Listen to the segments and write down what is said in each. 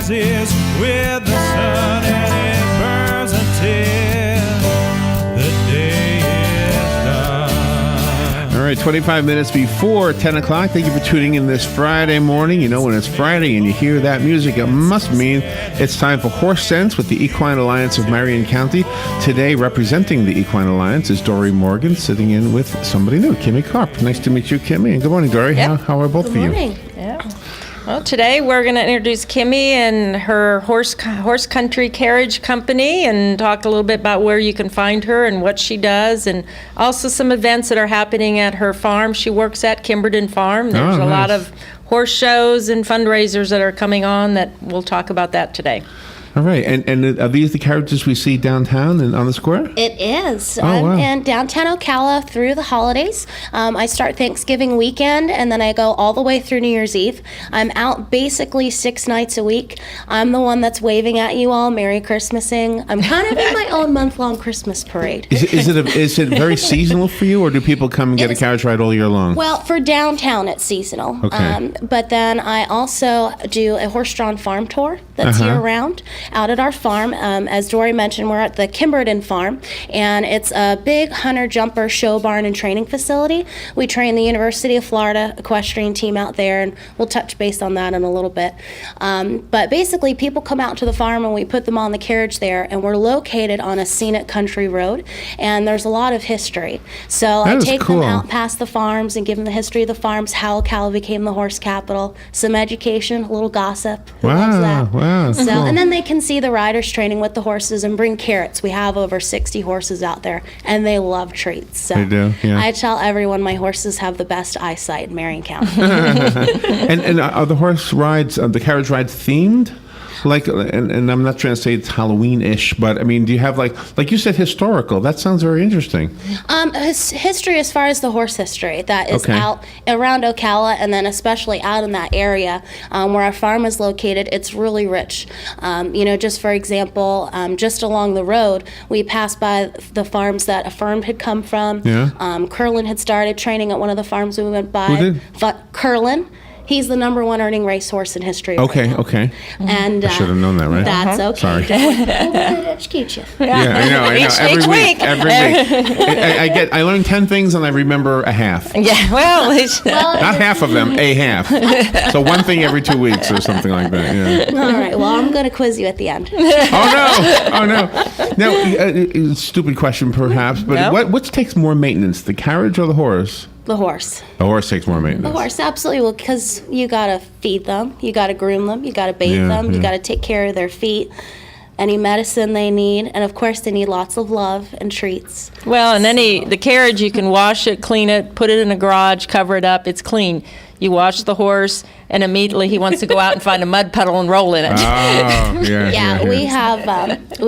rises with the sun and it burns until the day is done. All right, 25 minutes before 10 o'clock. Thank you for tuning in this Friday morning. You know, when it's Friday and you hear that music, it must mean it's time for Horse Sense with the Equine Alliance of Marion County. Today, representing the Equine Alliance is Dori Morgan, sitting in with somebody new, Kimie Carp. Nice to meet you, Kimie. And good morning, Dori. Yep. How are both of you? Good morning. Yeah. Well, today we're going to introduce Kimie and her horse country carriage company and talk a little bit about where you can find her and what she does, and also some events that are happening at her farm. She works at Kimberton Farm. There's a lot of horse shows and fundraisers that are coming on that we'll talk about that today. All right, and are these the carriages we see downtown and on the square? It is. Oh, wow. In downtown Ocala through the holidays. I start Thanksgiving weekend, and then I go all the way through New Year's Eve. I'm out basically 6 nights a week. I'm the one that's waving at you all, Merry Christmasing. I'm kind of in my own month-long Christmas parade. Is it very seasonal for you, or do people come and get a carriage ride all year long? Well, for downtown, it's seasonal. Okay. But then I also do a horse-drawn farm tour that's year-round out at our farm. As Dori mentioned, we're at the Kimberton Farm, and it's a big hunter-jumper show barn and training facility. We train the University of Florida equestrian team out there, and we'll touch base on that in a little bit. But basically, people come out to the farm, and we put them on the carriage there, and we're located on a scenic country road, and there's a lot of history. So I take them out past the farms and give them the history of the farms, how Ocala became the horse capital, some education, a little gossip. Who loves that? Wow, So, cool. and then they can see the riders training with the horses and bring carrots. We have over 60 horses out there, and they love treats. So They do, yeah. I tell everyone my horses have the best eyesight in Marion County. And are the horse rides, the carriage rides themed? Like, and I'm not trying to say it's Halloween-ish, but I mean, do you have like you said, historical? That sounds very interesting. History as far as the horse history that is out around Ocala, and then especially out in that area where our farm is located, it's really rich. Just for example, just along the road, we passed by the farms that Affirmed had come from. Yeah. Curlin had started training at one of the farms we went by. Who did? Curlin. He's the #1 earning racehorse in history. Okay, right now. okay. And I should have known that, right? That's okay. Sorry. We'll educate you. Yeah, I know. Each week. Every week. I learn 10 things and I remember a half. Yeah, well, Not half of them, a half. So one thing every 2 weeks or something like that. Yeah. All right. Well, I'm going to quiz you at the end. Oh no! Now, stupid question perhaps, but which takes more maintenance, the carriage or the horse? The horse. The horse takes more maintenance. The horse, absolutely. Well, because you got to feed them, you got to groom them, you got to bathe them, you got to take care of their feet, any medicine they need, and of course they need lots of love and treats. well, and the carriage, you can wash it, clean it, put it in a garage, cover it up, it's clean. You wash the horse, and immediately he wants to go out and find a mud puddle and roll in it. Oh, yeah. We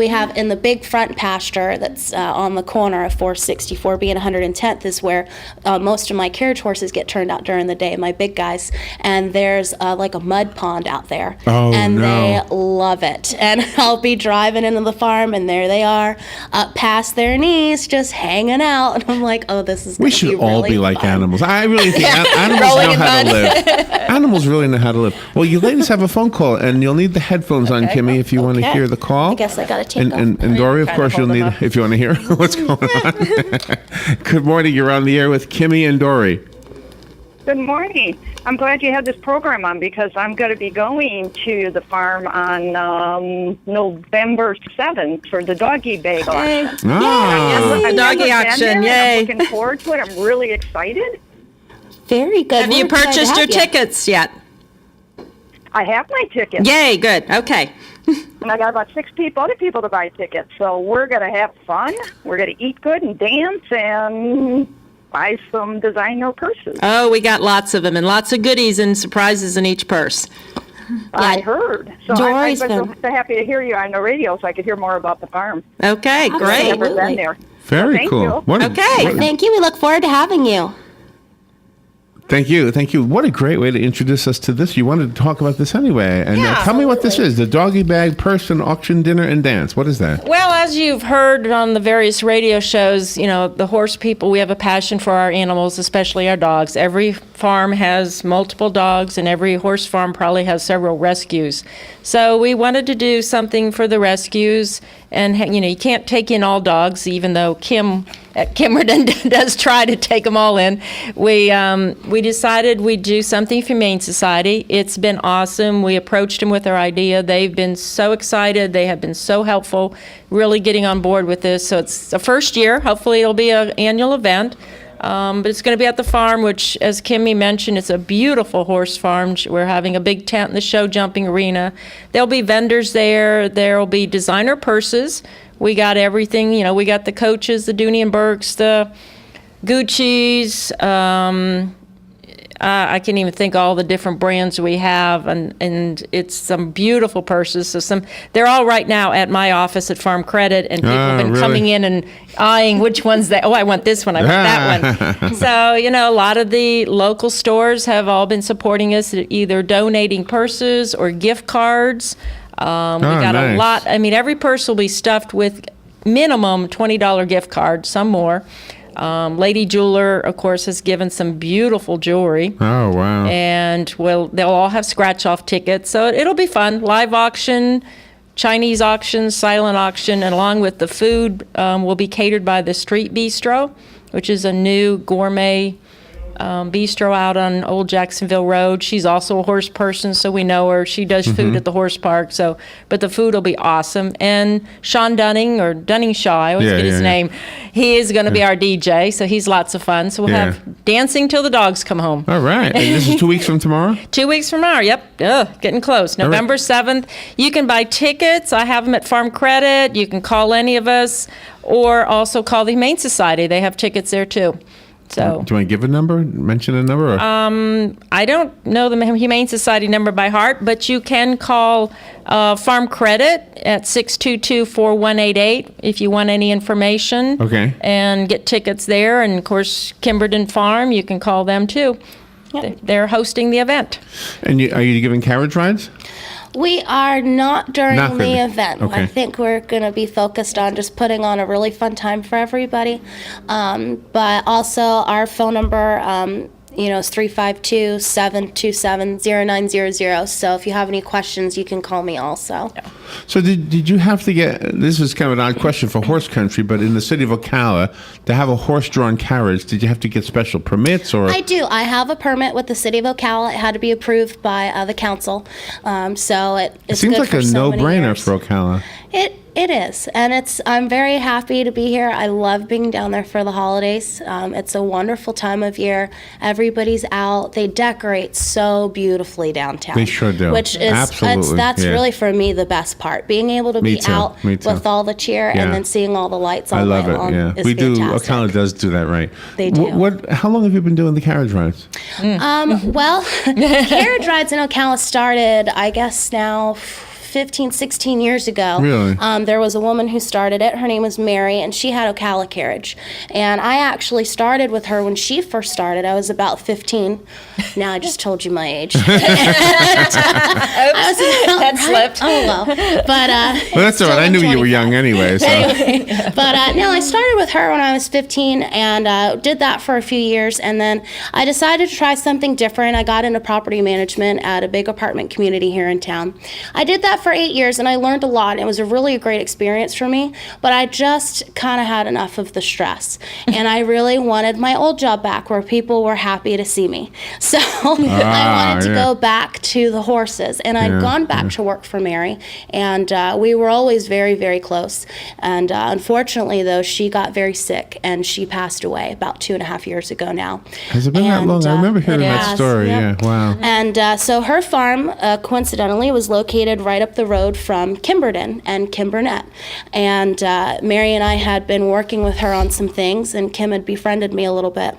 have in the big front pasture that's on the corner of 464 being 110th is where most of my carriage horses get turned out during the day, my big guys, and there's like a mud pond out there. Oh, and no. they love it. And I'll be driving into the farm, and there they are, up past their knees, just hanging out. And I'm like, oh, this is We going to be should all really be like fun. animals. I really think animals Rolling know in how to mud. live. Animals really know how to live. Well, you ladies have a phone call, and you'll need the headphones on, Kimie, if you want to Okay. hear the call. I guess I got to take off. And Dori, of Trying to course, you'll hold need them up. if you want to hear what's going on. Good morning. You're on the air with Kimie and Dori. Good morning. I'm glad you had this program on because I'm going to be going to the farm on November 7th for the doggy bag auction. Ah. I've Doggy never been auction, there, and yay. I'm looking forward to it. I'm really excited. Very good. Have you We're excited to purchased have your you. tickets yet? I have my tickets, Yay, good, okay. and I got about 6 other people to buy tickets. So we're going to have fun. We're going to eat good and dance and buy some designer purses. Oh, we got lots of them and lots of goodies and surprises in each purse. I heard. So Dori's I've been been- so happy to hear you on the radio so I could hear more about the farm. Okay, I've great. never been there. Very Thank cool. you. What a- Okay. what a- Thank you. We look forward to having you. Thank you. What a great way to introduce us to this. You wanted to talk about this anyway. And Yeah, tell me what this is. The doggy bag, person, auction, dinner, and dance. What is that? Well, as you've heard on the various radio shows, the horse people, we have a passion for our animals, especially our dogs. Every farm has multiple dogs, and every horse farm probably has several rescues. So we wanted to do something for the rescues, and you can't take in all dogs, even though Kim at Kimmerden does try to take them all in. We decided we'd do something for Humane Society. It's been awesome. We approached them with our idea. They've been so excited. They have been so helpful, really getting on board with this. So it's the first year. Hopefully it'll be an annual event. But it's going to be at the farm, which, as Kimie mentioned, it's a beautiful horse farm. We're having a big tent in the show jumping arena. There'll be vendors there. There'll be designer purses. We got everything. We got the Coaches, the Dooney and Burks, the Gucci's. I can't even think all the different brands we have, and it's some beautiful purses. So they're all right now at my office at Farm Credit, and people have been coming in and eyeing which ones I want this one, I want that one. So, a lot of the local stores have all been supporting us, either donating purses or gift cards. We got nice. a lot. Every purse will be stuffed with minimum $20 gift card, some more. Lady Jeweler, of course, has given some beautiful jewelry. Oh, wow. And they'll all have scratch-off tickets. So it'll be fun. Live auction, Chinese auction, silent auction, and along with the food will be catered by the Street Bistro, which is a new gourmet bistro out on Old Jacksonville Road. She's also a horse person, so we know her. She does food at the horse park. But the food will be awesome. And Sean Dunning, or Dunning Shaw, I always get his name. He is going to be our DJ, so he's lots of fun. So we'll have dancing till the dogs come home. All right. And this is 2 weeks from tomorrow? 2 weeks from tomorrow, yep. Getting close. November 7th. You can buy tickets. I have them at Farm Credit. You can call any of us, or also call the Humane Society. They have tickets there, too. So, do you want to give a number? Mention a number? Or? I don't know the Humane Society number by heart, but you can call Farm Credit at 622-4188 if you want any information. Okay. And get tickets there. And, of course, Kimberden Farm, you can call them, too. Yep. They're hosting the event. And are you giving carriage rides? We are not during the event. Okay. I think we're going to be focused on just putting on a really fun time for everybody. But also our phone number, is 352-727-0900. So if you have any questions, you can call me also. Yeah. So did you have to get, this is kind of an odd question for horse country, but in the city of Ocala, to have a horse-drawn carriage, did you have to get special permits? Or? I do. I have a permit with the city of Ocala. It had to be approved by the council. So it seems good like for a so no-brainer years. for Ocala. It is, and I'm very happy to be here. I love being down there for the holidays. It's a wonderful time of year. Everybody's out. They decorate so beautifully downtown. They sure do. Which is that's really for me the best part. Being able to be out with all the cheer and then seeing all the lights all night long is we fantastic. Ocala does do that right. They do. How long have you been doing the carriage rides? Well, carriage rides in Ocala started, I guess now 15, 16 years ago. Really? There was a woman who started it. Her name was Mary, and she had Ocala Carriage. And I actually started with her when she first started. I was about 15. Now I just told you my age. That slipped. Oh, well. But, well, that's all right. I knew you were young anyway. So. But no, I started with her when I was 15 and did that for a few years. And then I decided to try something different. I got into property management at a big apartment community here in town. I did that for 8 years, and I learned a lot. It was a really great experience for me, but I just kind of had enough of the stress, and I really wanted my old job back where people were happy to see me. So I wanted to go back to the horses, and I'd gone back to work for Mary, and we were always very, very close. And unfortunately, though, she got very sick, and she passed away about 2.5 years ago now. Has it been that long? I remember hearing that story. Yep. Yeah, wow. And so her farm, coincidentally, was located right up the road from Kimberden and Kimbernet. And Mary and I had been working with her on some things, and Kim had befriended me a little bit.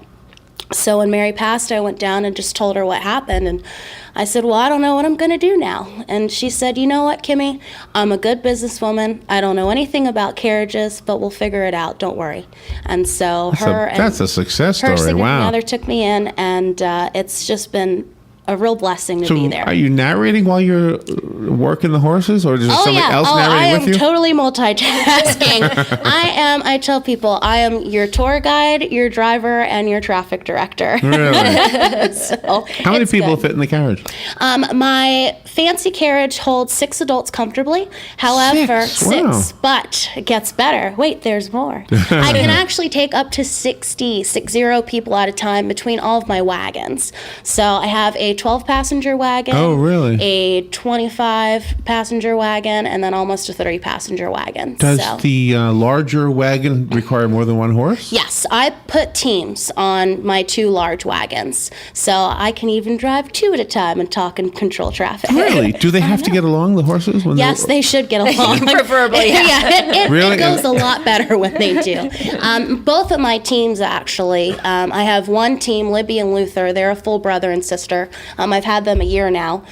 So when Mary passed, I went down and just told her what happened. And I said, well, I don't know what I'm going to do now. And she said, you know what, Kimie? I'm a good businesswoman. I don't know anything about carriages, but we'll figure it out. Don't worry. And so that's a success story. Her significant Wow. other took me in, and it's just been a real blessing to be there. Are you narrating while you're working the horses, or is there somebody else I narrating am with you? totally multitasking. I tell people, I am your tour guide, your driver, and your traffic director. Really? So How many it's people good. fit in the carriage? My fancy carriage holds 6 adults comfortably. However, 6? Wow. but it gets better. Wait, there's more. I can actually take up to 60 people at a time between all of my wagons. So I have a 12-passenger wagon. Oh, really? A 25-passenger wagon, and then almost a 30-passenger wagon. Does So- the larger wagon require more than one horse? Yes, I put teams on my 2 large wagons, so I can even drive 2 at a time and talk and control traffic. Really? Do they have to get along, the horses? When Yes, they should get along. Preferably. Yeah, Really? it goes a lot better when they do. Both of my teams, actually. I have one team, Libby and Luther. They're a full brother and sister. I've had them a year now.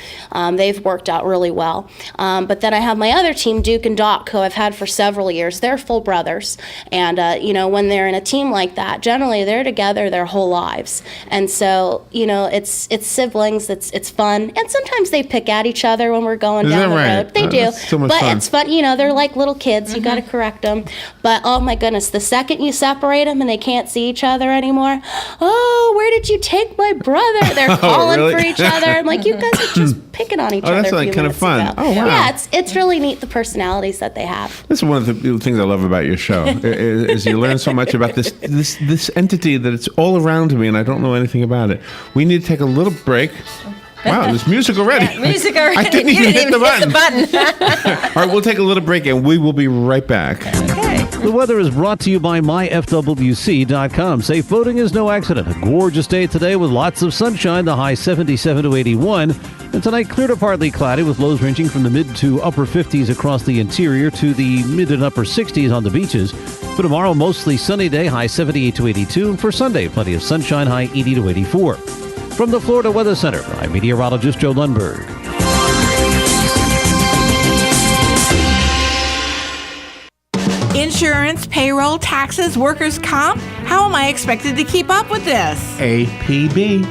They've worked out really well. But then I have my other team, Duke and Doc, who I've had for several years. They're full brothers. And, when they're in a team like that, generally they're together their whole lives. And so, it's siblings, it's fun. And sometimes they pick at each other when we're going Is down that the right? road. They Oh, do. that's so much but fun. it's fun. They're like little kids. You got to correct them. But oh my goodness, the second you separate them and they can't see each other anymore, oh, where did you take my brother? They're calling really? for each other. I'm like, you guys are just picking on each Oh, other. that's a like few kind of minutes fun. ago. Oh, wow. Yeah, it's really neat, the personalities that they have. That's one of the things I love about your show is you learn so much about this entity that it's all around me and I don't know anything about it. We need to take a little break. Wow, there's music already. Music already. I didn't You even hit the button. button. All right, we'll take a little break and we will be right back. Okay. The weather is brought to you by myfwc.com. Safe boating is no accident. A gorgeous day today with lots of sunshine, the high 77 to 81. And tonight, clear to partly cloudy with lows ranging from the mid to upper 50s across the interior to the mid and upper 60s on the beaches. For tomorrow, mostly sunny day, high 78 to 82. And for Sunday, plenty of sunshine, high 80 to 84. From the Florida Weather Center, I'm meteorologist Joe Lundberg. Insurance, payroll, taxes, workers' comp? How am I expected to keep up with this? APB.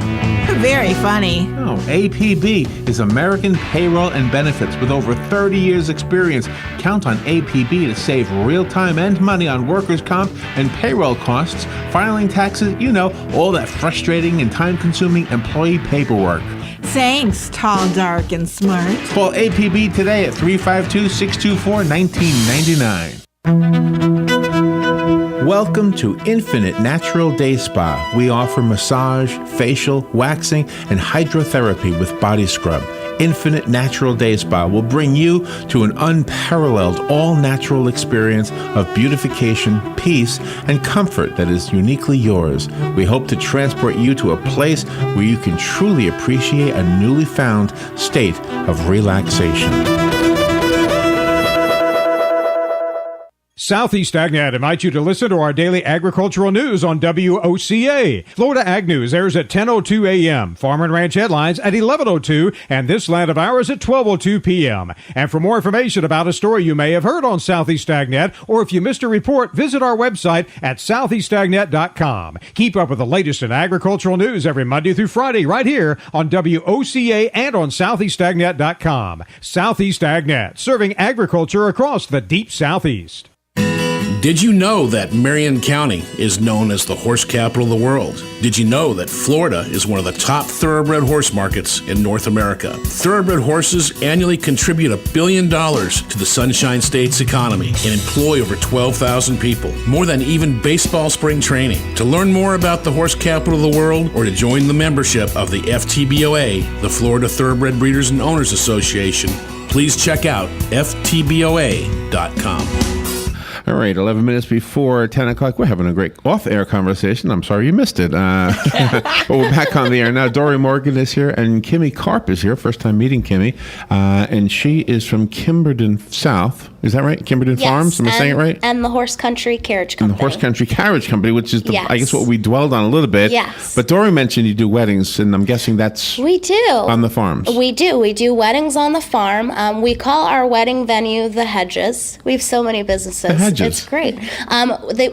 Very funny. No, APB is American Payroll and Benefits with over 30 years experience. Count on APB to save real time and money on workers' comp and payroll costs, filing taxes, all that frustrating and time-consuming employee paperwork. Thanks, tall, dark, and smart. Call APB today at 352-624-1999. Welcome to Infinite Natural Day Spa. We offer massage, facial, waxing, and hydrotherapy with body scrub. Infinite Natural Day Spa will bring you to an unparalleled, all-natural experience of beautification, peace, and comfort that is uniquely yours. We hope to transport you to a place where you can truly appreciate a newly found state of relaxation. Southeast AgNet invites you to listen to our daily agricultural news on WOCA. Florida Ag News airs at 10:02 a.m., Farm and Ranch Headlines at 11:02, and This Land of Ours at 12:02 p.m. And for more information about a story you may have heard on Southeast AgNet, or if you missed a report, visit our website at southeastagnet.com. Keep up with the latest in agricultural news every Monday through Friday right here on WOCA and on southeastagnet.com. Southeast AgNet, serving agriculture across the deep Southeast. Did you know that Marion County is known as the horse capital of the world? Did you know that Florida is one of the top thoroughbred horse markets in North America? Thoroughbred horses annually contribute $1 billion to the Sunshine State's economy and employ over 12,000 people, more than even baseball spring training. To learn more about the horse capital of the world or to join the membership of the FTBOA, the Florida Thoroughbred Breeders and Owners Association, please check out ftboa.com. All right, 11 minutes before 10 o'clock. We're having a great off-air conversation. I'm sorry you missed it. But we're back on the air now. Dori Morgan is here, and Kimie Carp is here. First time meeting Kimie. And she is from Kimberton South. Is that right? Kimberton Farms? Am I saying it right? And the Horse Country Carriage And Company. the Horse Country Carriage Company, which is, Yes. I guess, what we dwelled on a little bit. Yes. But Dori mentioned you do weddings, and I'm guessing that's We do. on the farms. We do. We do weddings on the farm. We call our wedding venue the Hedges. We have so many businesses. The hedges? It's great.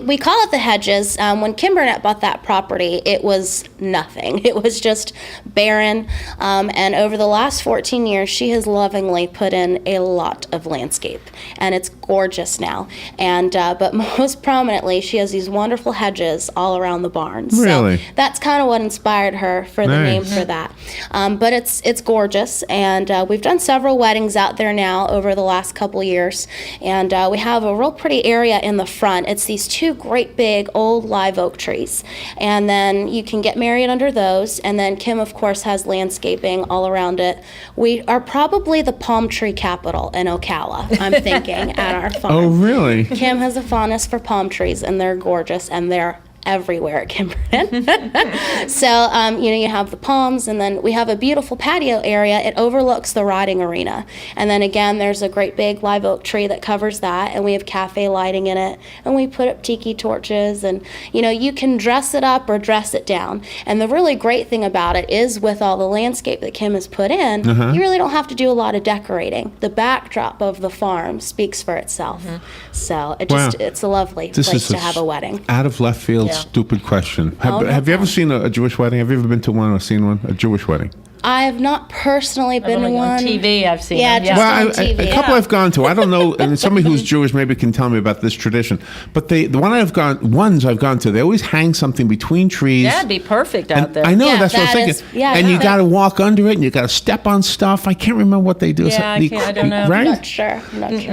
We call it the hedges. When Kimbernet bought that property, it was nothing. It was just barren. And over the last 14 years, she has lovingly put in a lot of landscape, and it's gorgeous now. And but most prominently, she has these wonderful hedges all around the barns. Really? So that's kind of what inspired her for the name for that. But it's gorgeous, and we've done several weddings out there now over the last couple years, and we have a real pretty area in the front. It's these two great big old live oak trees, and then you can get married under those. And then Kim, of course, has landscaping all around it. We are probably the palm tree capital in Ocala, I'm thinking, at our farm. Oh, really? Kim has a fondness for palm trees, and they're gorgeous, and they're everywhere at Kimberton. So, you have the palms, and then we have a beautiful patio area. It overlooks the riding arena. And then again, there's a great big live oak tree that covers that, and we have cafe lighting in it, and we put up tiki torches, and, you can dress it up or dress it down. And the really great thing about it is with all the landscape that Kim has put in, you really don't have to do a lot of decorating. The backdrop of the farm speaks for itself. So it's a lovely place to have a wedding. Out of left field, stupid question. Have you ever seen a Jewish wedding? Have you ever been to one or seen one? A Jewish wedding? I have not personally been to one. On TV, I've seen Yeah, them. just Well, on TV. a couple I've gone to. I don't know, and somebody who's Jewish maybe can tell me about this tradition. But the ones I've gone to, they always hang something between trees. Yeah, it'd be perfect out there. I know, Yeah, that's what I was that thinking. is- and you got to walk under it, and you got to step on stuff. I can't remember what they do. Yeah, I don't know. Right? I'm not sure.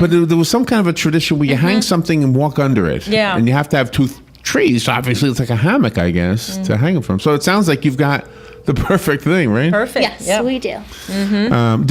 But there was some kind of a tradition where you hang something and walk under it. Yeah. And you have to have two trees. So obviously, it's like a hammock, I guess, to hang it from. So it sounds like you've got the perfect thing, right? Perfect. Yes, Yep. we do.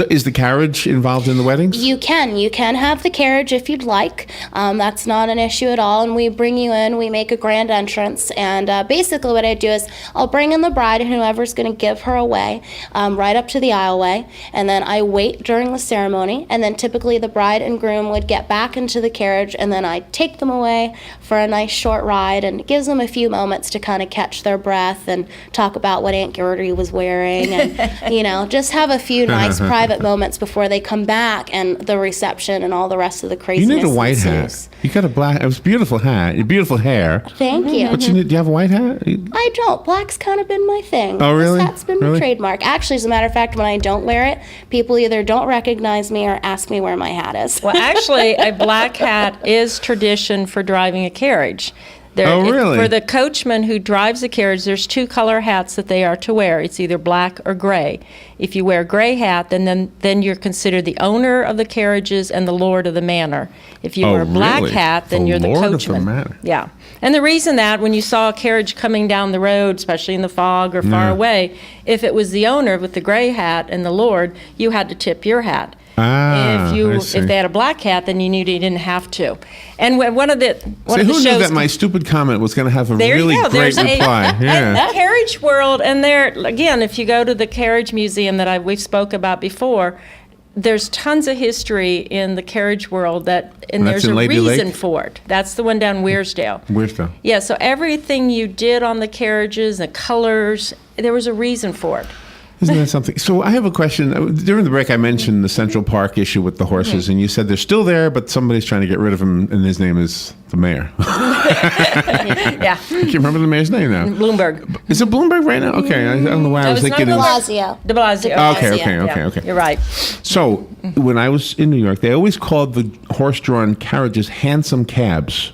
Is the carriage involved in the weddings? You can have the carriage if you'd like. That's not an issue at all. And we bring you in, we make a grand entrance. And basically what I do is I'll bring in the bride and whoever's going to give her away right up to the aisleway. And then I wait during the ceremony. And then typically the bride and groom would get back into the carriage. And then I take them away for a nice short ride. And it gives them a few moments to kind of catch their breath and talk about what Aunt Gertie was wearing, and just have a few nice private moments before they come back and the reception and all the rest of the You craziness. need a white ensues. hat. You got a black. It was a beautiful hat. Your beautiful hair. Thank you. But do you have a white hat? I don't. Black's kind of been my thing. Oh, really? This hat's been my Really? trademark. Actually, as a matter of fact, when I don't wear it, people either don't recognize me or ask me where my hat is. Well, actually, a black hat is tradition for driving a carriage. Oh, really? For the coachman who drives the carriage, there's two color hats that they are to wear. It's either black or gray. If you wear a gray hat, then you're considered the owner of the carriages and the lord of the manor. If you Oh, wear a black really? hat, then The you're the lord of the coachman. manor. Yeah. And the reason that when you saw a carriage coming down the road, especially in the fog or far away, if it was the owner with the gray hat and the lord, you had to tip your hat. Ah, I see. If they had a black hat, then you knew you didn't have to. And one of the See, one of who the knew shows. that my stupid comment was going to have a There you really go. great There's reply? Yeah. a carriage world, and there again, if you go to the carriage museum that we've spoke about before, there's tons of history in the carriage world and That's there's in a Lady reason Lake? for it. That's the one down Wearsdale. Wearsdale. Yeah, so everything you did on the carriages, the colors, there was a reason for it. Isn't that something? So I have a question. During the break, I mentioned the Central Park issue with the horses, and you said they're still there, but somebody's trying to get rid of them, and his name is the mayor. Yeah, I can't remember the mayor's name now. Bloomberg. Is it Bloomberg right now? Okay, I don't know why I No, was it's not thinking. Blasio. De Blasio. Okay. You're right. So when I was in New York, they always called the horse-drawn carriages hansom cabs.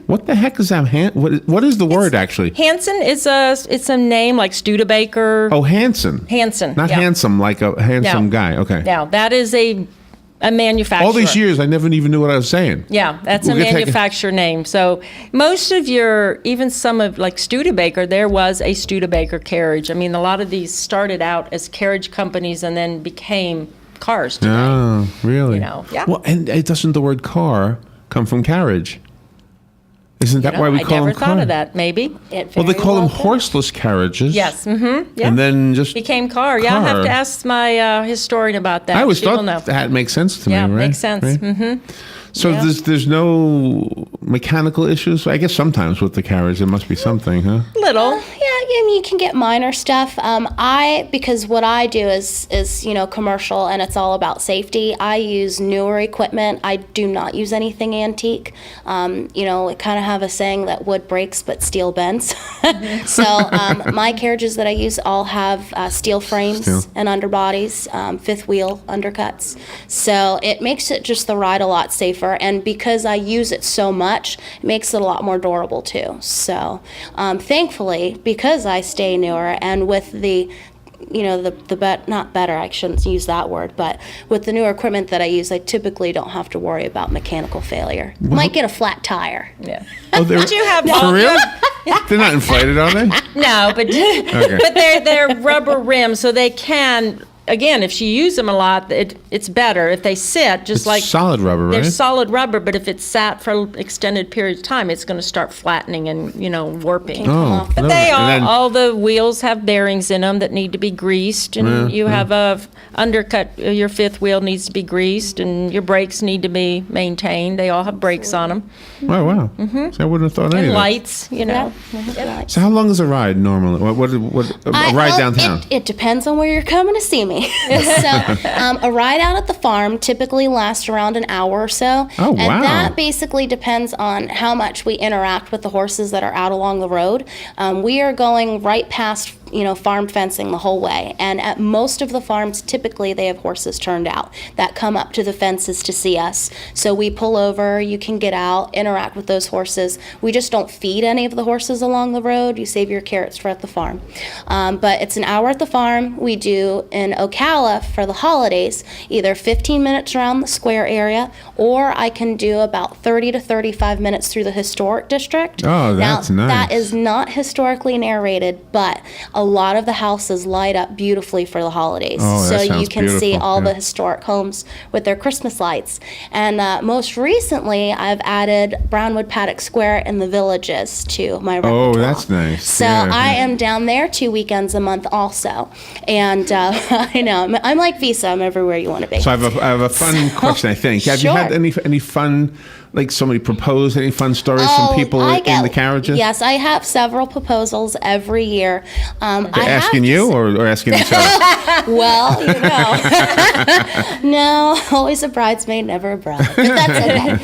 What the heck is that? What is the word actually? Hanson is it's a name like Studebaker. Oh, Hanson. Hanson. Not yeah. handsome, like a handsome No. guy. Okay. Now that is a manufacturer. All these years, I never even knew what I was saying. Yeah, that's We'll a get take a- manufacturer name. So most of even some of like Studebaker, there was a Studebaker carriage. I mean, a lot of these started out as carriage companies and then became cars today. Oh, really? Yeah. Well, and doesn't the word car come from carriage? Isn't that why we I call never them thought car? of that. Maybe. Well, they call them could. horseless carriages. Yes. Mm-hmm. Yeah. And then just became car. Yeah, I'll have to ask my historian about that. I always She will thought know. that makes sense to Yeah, me, right? makes sense. Right? Mm-hmm. So Yeah. there's no mechanical issues? I guess sometimes with the carriage there must be something, huh? Little. Yeah, you can get minor stuff. Because what I do is commercial, and it's all about safety. I use newer equipment. I do not use anything antique. We kind of have a saying that wood breaks but steel bends. So my carriages that I use all have steel frames and underbodies, fifth wheel undercuts. So it makes it just the ride a lot safer. And because I use it so much, it makes it a lot more durable too. So thankfully, because I stay newer, and with the not better, I shouldn't use that word, but with the newer equipment that I use, I typically don't have to worry about mechanical failure. Might get a flat tire. Yeah. Oh, But you have for real? They're not inflated, are they? No, but but they're rubber rims, so they can. Again, if you use them a lot, it's better. If they sit, just It's like solid rubber, right? They're solid rubber, but if it's sat for an extended period of time, it's going to start flattening and warping. Oh, But no. they And then- all the wheels have bearings in them that need to be greased, and you have a undercut. Your fifth wheel needs to be greased, and your brakes need to be maintained. They all have brakes on them, Oh, wow. So I wouldn't have thought any and of that. lights. So how long is a ride normally? What a ride downtown? It depends on where you're coming to see me. So a ride out at the farm typically lasts around an hour or so. Oh, wow. And that basically depends on how much we interact with the horses that are out along the road. We are going right past farm fencing the whole way. And at most of the farms, typically they have horses turned out that come up to the fences to see us. So we pull over, you can get out, interact with those horses. We just don't feed any of the horses along the road. You save your carrots for at the farm. But it's an hour at the farm. We do in Ocala for the holidays, either 15 minutes around the square area, or I can do about 30 to 35 minutes through the historic district. Oh, that's now, nice. That is not historically narrated, but a lot of the houses light up beautifully for the holidays. Oh, that so you sounds can see beautiful, all yeah. the historic homes with their Christmas lights. And most recently, I've added Brownwood Paddock Square and the Villages to my repertoire. Oh, that's nice. So Yeah. I am down there 2 weekends a month also. And I know, I'm like Visa, I'm everywhere you want to be. So I have a fun question, I think. Have you had any fun, like somebody proposed, any fun stories from people in the carriages? Yes, I have several proposals every year. They're asking you or asking themselves? Well, no, always a bridesmaid, never a bride. But that's okay.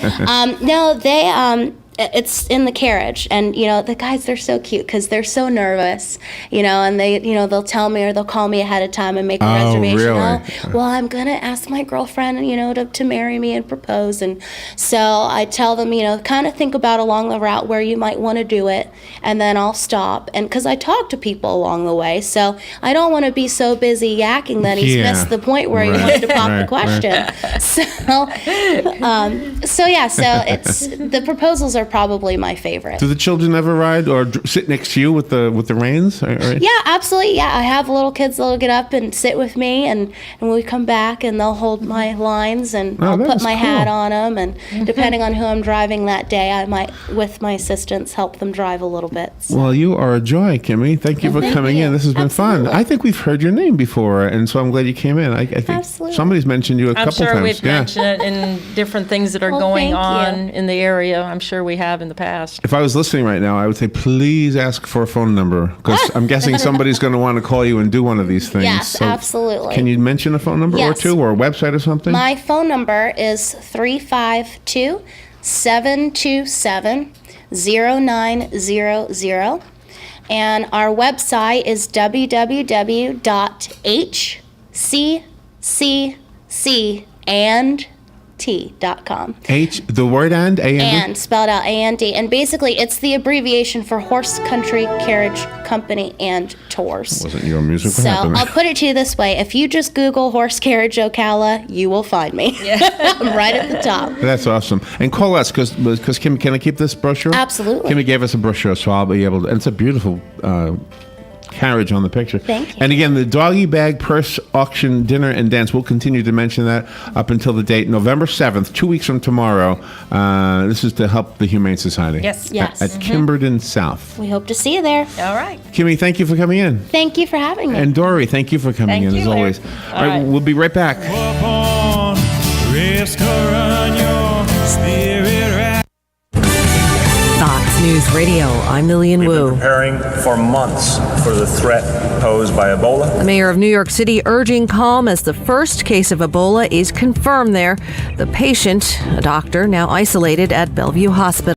No, they. It's in the carriage, and the guys, they're so cute because they're so nervous, and they they'll tell me or they'll call me ahead of time and make a reservation. Really? Oh, well, I'm gonna ask my girlfriend to marry me and propose, and so I tell them kind of think about along the route where you might want to do it, and then I'll stop, and because I talk to people along the way, so I don't want to be so busy yakking that he's missed the point where he wanted to pop the question. So it's the proposals are probably my favorite. Do the children ever ride or sit next to you with the reins? Yeah, absolutely. Yeah, I have little kids that'll get up and sit with me, and when we come back, and they'll hold my lines, and I'll put my hat on them, and depending on who I'm driving that day, I might, with my assistants, help them drive a little bit. So. Well, you are a joy, Kimie. Thank you for coming in. This has been fun. I think we've heard your name before, and so I'm glad you came in. I think somebody's mentioned you a couple times. I'm sure we've mentioned it in different things that are going on in the area. I'm sure we have in the past. If I was listening right now, I would say, please ask for a phone number, because I'm guessing somebody's going to want to call you and do one of these things. Yes, so absolutely. Can you mention a phone number or two, or a website or something? My phone number is 352-727-0900, and our website is www.hccand.com. The word and? A-N-D? And, spelled out A-N-D. And basically, it's the abbreviation for Horse Country Carriage Company and Tours. Wasn't your music? So I'll put it to you this way. If you just Google Horse Carriage Ocala, you will find me. I'm right at the top. That's awesome. And call us, because Kim, can I keep this brochure? Absolutely. Kimie gave us a brochure, so I'll be able to. And it's a beautiful carriage on the picture. Thank you. And again, the doggy bag purse auction dinner and dance, we'll continue to mention that up until the date, November 7th, 2 weeks from tomorrow. This is to help the Humane Society. Yes. Yes. At Kimberton South. We hope to see you there. All right. Kimie, thank you for coming in. Thank you for having me. And Dori, thank you for coming in, as Larry. always. All right, we'll be right back. Risk her on your spirit ride. Radio, I'm Lillian Wu. Preparing for months for the threat posed by Ebola. The mayor of New York City urging calm as the first case of Ebola is confirmed there. The patient, a doctor, now isolated at Bellevue Hospital.